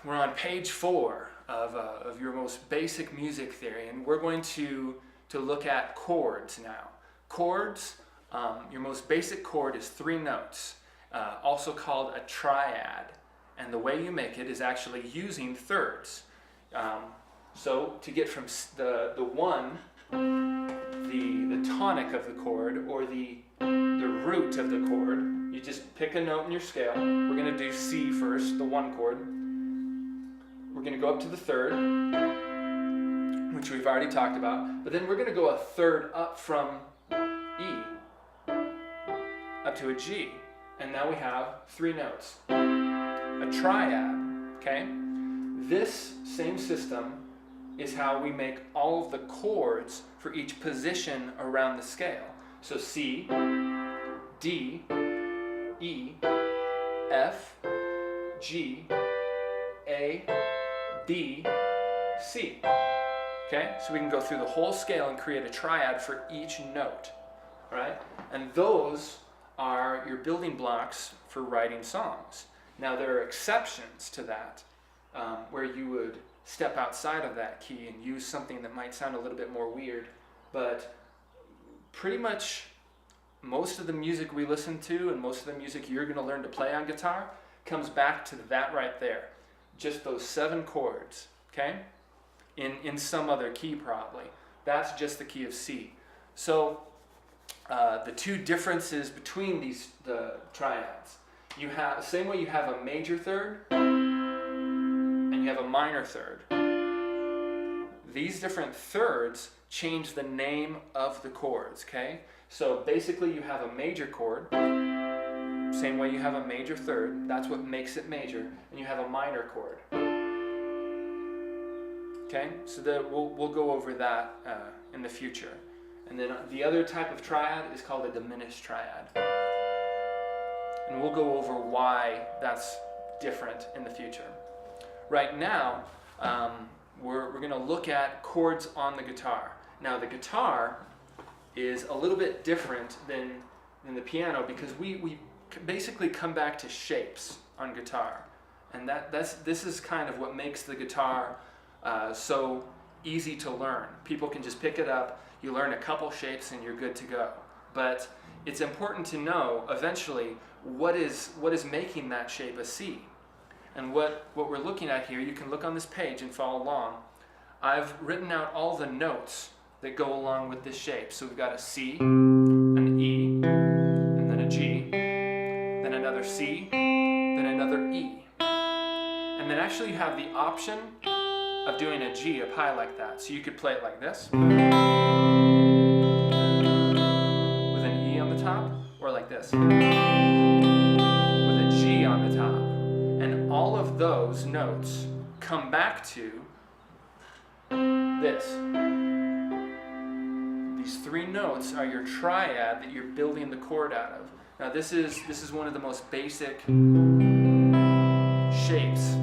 we're on page 4 of your most basic music theory, and we're going to look at chords now. Chords, your most basic chord is 3 notes, also called a triad, and the way you make it is actually using thirds. So to get from the one, the tonic of the chord, or the root of the chord, you just pick a note in your scale. We're going to do C first, the 1 chord. We're going to go up to the 3rd, which we've already talked about, but then we're going to go a 3rd up from E, up to a G, and now we have 3 notes. A triad, okay? This same system is how we make all of the chords for each position around the scale. So C, D, E, F, G, A, B, C. Okay, so we can go through the whole scale and create a triad for each note, right? And those are your building blocks for writing songs. Now there are exceptions to that, where you would step outside of that key and use something that might sound a little bit more weird, but pretty much most of the music we listen to and most of the music you're going to learn to play on guitar comes back to that right there. Just those 7 chords, okay? In some other key probably. That's just the key of C. So the 2 differences between the triads. You have, same way you have a major 3rd and you have a minor 3rd. These different thirds change the name of the chords, okay? So basically you have a major chord, same way you have a major 3rd, that's what makes it major, and you have a minor chord. Okay, so we'll go over that in the future. And then the other type of triad is called a diminished triad. And we'll go over why that's different in the future. Right now, we're going to look at chords on the guitar. Now the guitar is a little bit different than the piano because we basically come back to shapes on guitar. And this is kind of what makes the guitar so easy to learn. People can just pick it up, you learn a couple shapes and you're good to go. But it's important to know eventually what is making that shape a C. And what we're looking at here, you can look on this page and follow along. I've written out all the notes that go along with this shape. So we've got a C, an E, and then a G, then another C, then another E. And then actually you have the option of doing a G up high like that. So you could play it like this, with an E on the top, or like this, with a G on the top. And all of those notes come back to this. These 3 notes are your triad that you're building the chord out of. Now this is one of the most basic shapes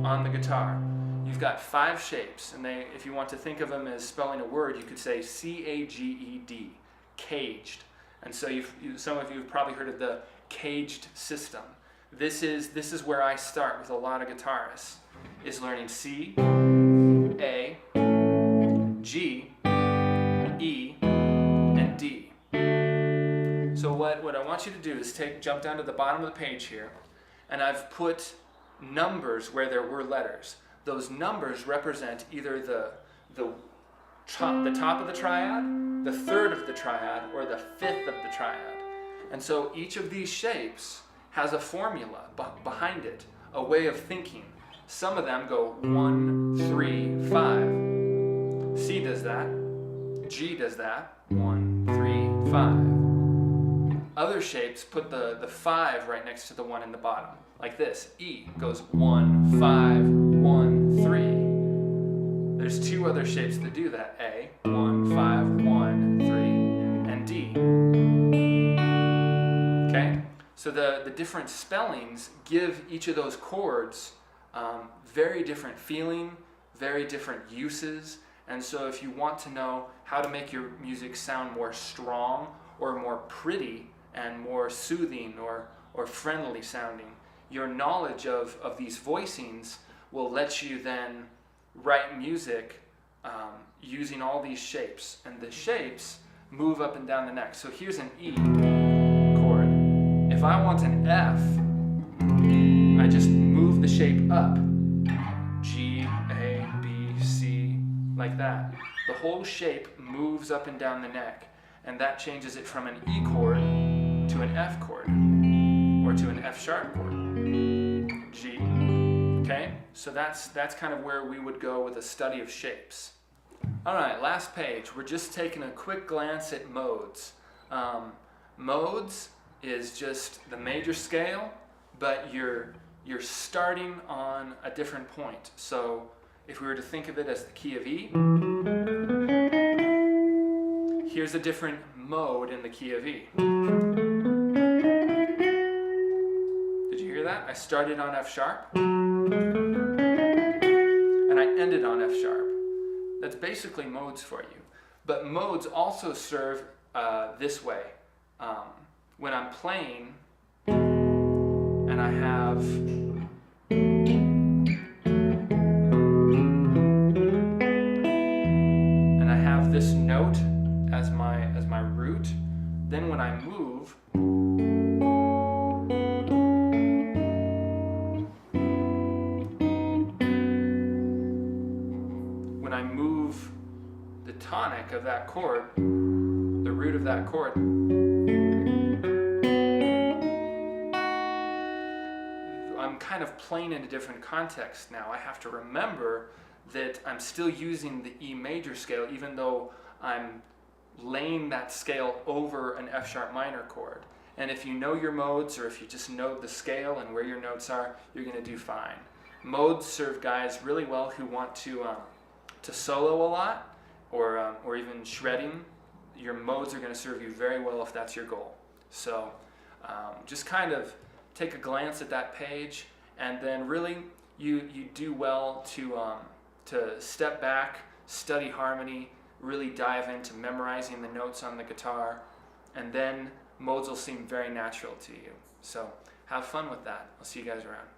on the guitar. You've got 5 shapes, and if you want to think of them as spelling a word, you could say C-A-G-E-D, caged. And so some of you have probably heard of the caged system. This is where I start with a lot of guitarists, is learning C, A, G, E, and D. So what I want you to do is jump down to the bottom of the page here, and I've put numbers where there were letters. Those numbers represent either the top of the triad, the 3rd of the triad, or the 5th of the triad. And so each of these shapes has a formula behind it, a way of thinking. Some of them go 1, 3, 5. C does that. G does that. 1, 3, 5. Other shapes put the 5 right next to the 1 in the bottom, like this. E goes 1, 5, 1, 3. There's 2 other shapes that do that. A, 1, 5, 1, 3, and D. Okay? So the different spellings give each of those chords very different feeling, very different uses. And so if you want to know how to make your music sound more strong or more pretty and more soothing or friendly sounding, your knowledge of these voicings will let you then write music using all these shapes, and the shapes move up and down the neck. So here's an E chord. If I want an F, I just move the shape up. G, A, B, C, like that. The whole shape moves up and down the neck, and that changes it from an E chord to an F chord, or to an F sharp chord. G. Okay? So that's kind of where we would go with a study of shapes. Alright, last page. We're just taking a quick glance at modes. Modes is just the major scale, but you're starting on a different point. So if we were to think of it as the key of E, here's a different mode in the key of E. Did you hear that? I started on F sharp, and I ended on F sharp. That's basically modes for you. But modes also serve this way. When I'm playing, and I have this note as my root, then when I move, the tonic of that chord, the root of that chord, I'm kind of playing in a different context now. I have to remember that I'm still using the E major scale, even though I'm laying that scale over an F sharp minor chord. And if you know your modes, or if you just know the scale and where your notes are, you're going to do fine. Modes serve guys really well who want to solo a lot, or even shredding. Your modes are going to serve you very well if that's your goal. So just kind of take a glance at that page, and then really you do well to step back, study harmony, really dive into memorizing the notes on the guitar, and then modes will seem very natural to you. So have fun with that. I'll see you guys around.